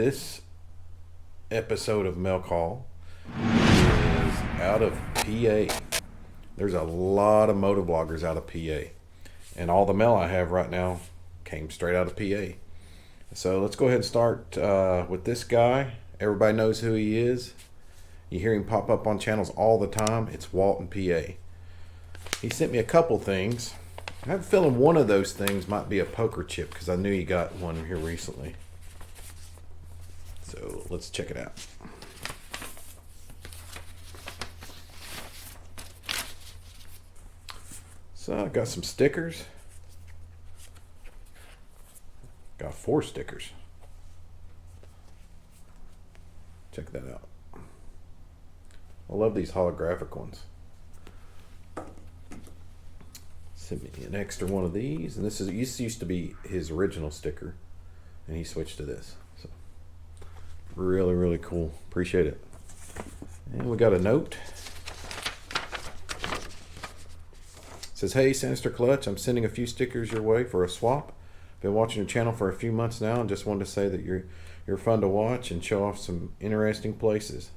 This episode of Mail Call is out of PA. There's a lot of motovloggers out of PA, and all the mail I have right now came straight out of PA. So let's go ahead and start with this guy. Everybody knows who he is. You hear him pop up on channels all the time. It's Walt In PA. He sent me a couple things. I have a feeling one of those things might be a poker chip because I knew he got one here recently. So let's check it out. So I got some stickers. Got 4 stickers. Check that out. I love these holographic ones. Sent me an extra one of these, and this used to be his original sticker, and he switched to this. So really cool. Appreciate it. And we got a note. It says, "Hey SinisterClutch, I'm sending a few stickers your way for a swap. Been watching your channel for a few months now, and just wanted to say that you're fun to watch and show off some interesting places.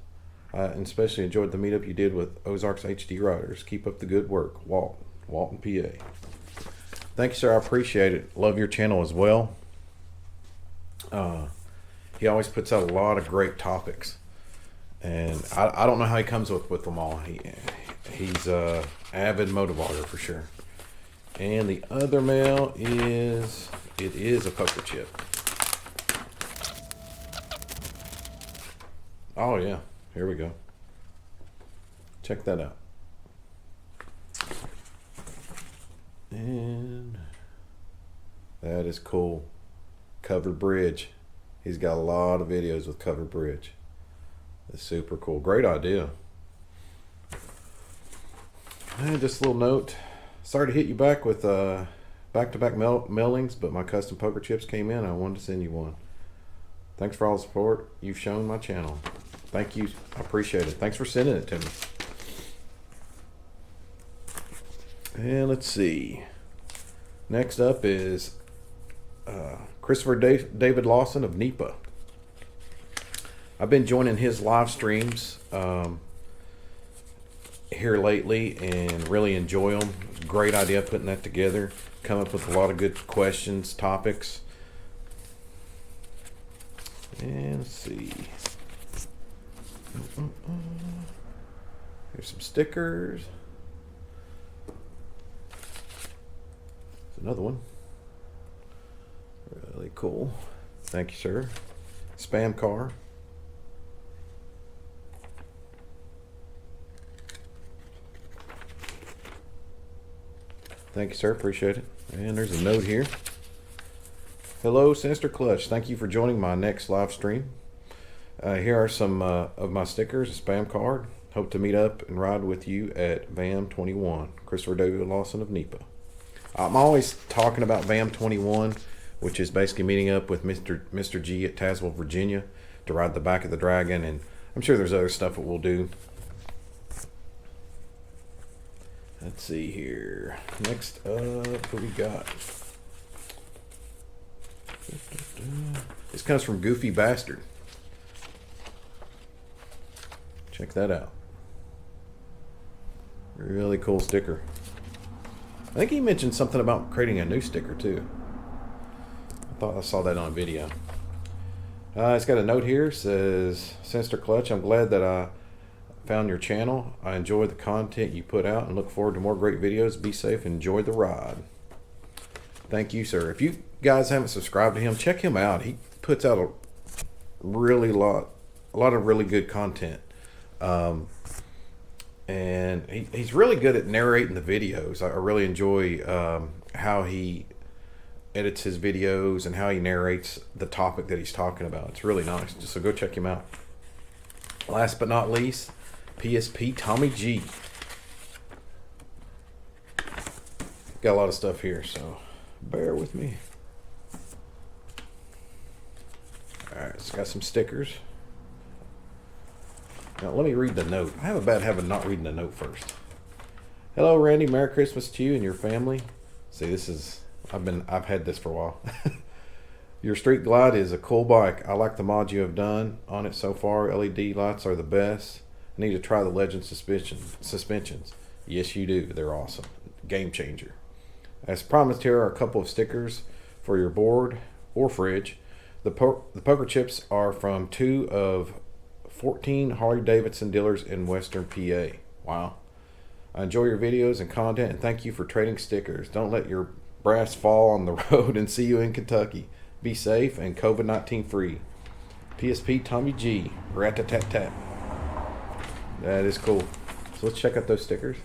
And especially enjoyed the meetup you did with Ozarks HD Riders. Keep up the good work, Walton, PA." Thank you, sir. I appreciate it. Love your channel as well. He always puts out a lot of great topics, and I don't know how he comes with them all. He's a avid motovlogger for sure. And the other mail is a poker chip. Oh yeah, here we go. Check that out. And that is cool. Covered bridge. He's got a lot of videos with covered bridge. It's super cool. Great idea. And just a little note. Sorry to hit you back with back-to-back mailings, but my custom poker chips came in. I wanted to send you one. Thanks for all the support you've shown my channel. Thank you. I appreciate it. Thanks for sending it to me. And let's see. Next up is Christopher David Lawson of NEPA. I've been joining his live streams here lately and really enjoy them. Great idea putting that together. Come up with a lot of good questions, topics. And let's see. Here's some stickers. There's another one. Really cool. Thank you, sir. Spam car. Thank you, sir. Appreciate it. And there's a note here. "Hello, SinisterClutch. Thank you for joining my next live stream. Here are some of my stickers, a spam card. Hope to meet up and ride with you at VAM 21. Christopher David Lawson of NEPA." I'm always talking about VAM 21, which is basically meeting up with Mr. G at Tazewell, Virginia, to ride the back of the Dragon, and I'm sure there's other stuff that we'll do. Let's see here. Next up, what we got? This comes from Goofy Bastard. Check that out. Really cool sticker. I think he mentioned something about creating a new sticker too. I thought I saw that on video. It's got a note here. It says, "SinisterClutch, I'm glad that I found your channel. I enjoy the content you put out and look forward to more great videos. Be safe and enjoy the ride." Thank you, sir. If you guys haven't subscribed to him, check him out. He puts out a lot of really good content. And he's really good at narrating the videos. I really enjoy how he edits his videos and how he narrates the topic that he's talking about. It's really nice. So go check him out. Last but not least, PSP Tommy G. Got a lot of stuff here, so bear with me. Alright, it's got some stickers. Now let me read the note. I have a bad habit of not reading the note first. "Hello Randy, Merry Christmas to you and your family." See, this is I've had this for a while. Your Street Glide is a cool bike. I like the mods you have done on it so far. LED lights are the best. I need to try the Legend suspensions. Yes, you do. They're awesome. Game changer. As promised, here are a couple of stickers for your board or fridge. The poker chips are from 2 of 14 Harley-Davidson dealers in Western PA. Wow. I enjoy your videos and content, and thank you for trading stickers. Don't let your brass fall on the road, and see you in Kentucky. Be safe and COVID-19 free. PSP Tommy G. Rat-a-tat-tat. That is cool. So let's check out those stickers.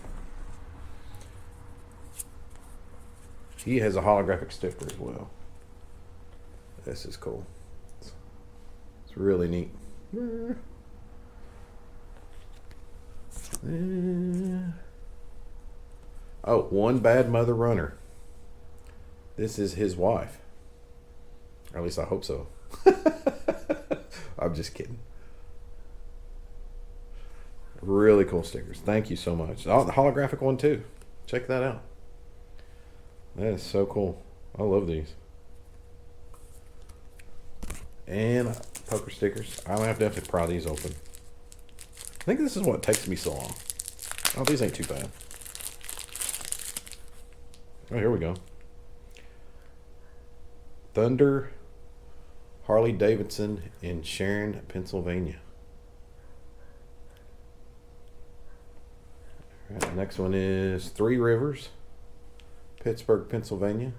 He has a holographic sticker as well. This is cool. It's really neat. Oh, one bad mother runner. This is his wife. Or at least I hope so. I'm just kidding. Really cool stickers. Thank you so much. Oh, the holographic one too. Check that out. That is so cool. I love these. And poker stickers. I'm gonna have to definitely pry these open. I think this is what takes me so long. Oh, these ain't too bad. Oh, here we go. Thunder Harley Davidson in Sharon, Pennsylvania. All right, the next one is Three Rivers, Pittsburgh, Pennsylvania.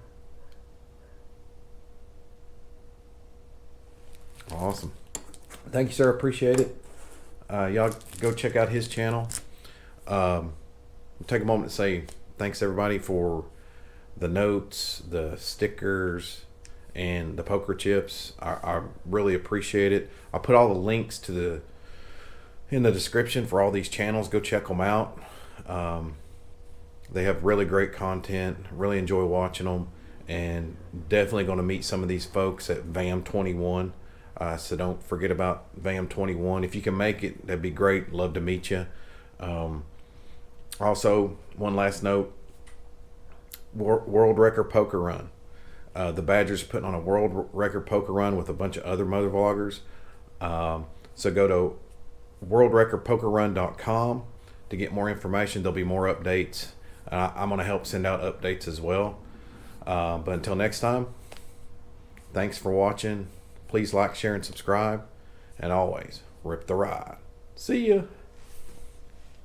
Awesome. Thank you, sir. Appreciate it. Y'all go check out his channel. Take a moment to say thanks everybody for the notes, the stickers, and the poker chips. I really appreciate it. I'll put all the links to in the description for all these channels. Go check them out. They have really great content. Really enjoy watching them, and definitely going to meet some of these folks at VAM 21. So don't forget about VAM 21. If you can make it, that'd be great. Love to meet you. Also, one last note: World Record Poker Run. The Badgers are putting on a world record poker run with a bunch of other motor vloggers. So go to worldrecordpokerrun.com to get more information. There'll be more updates. I'm going to help send out updates as well. But until next time, thanks for watching. Please like, share, and subscribe. And always, rip the ride. See ya.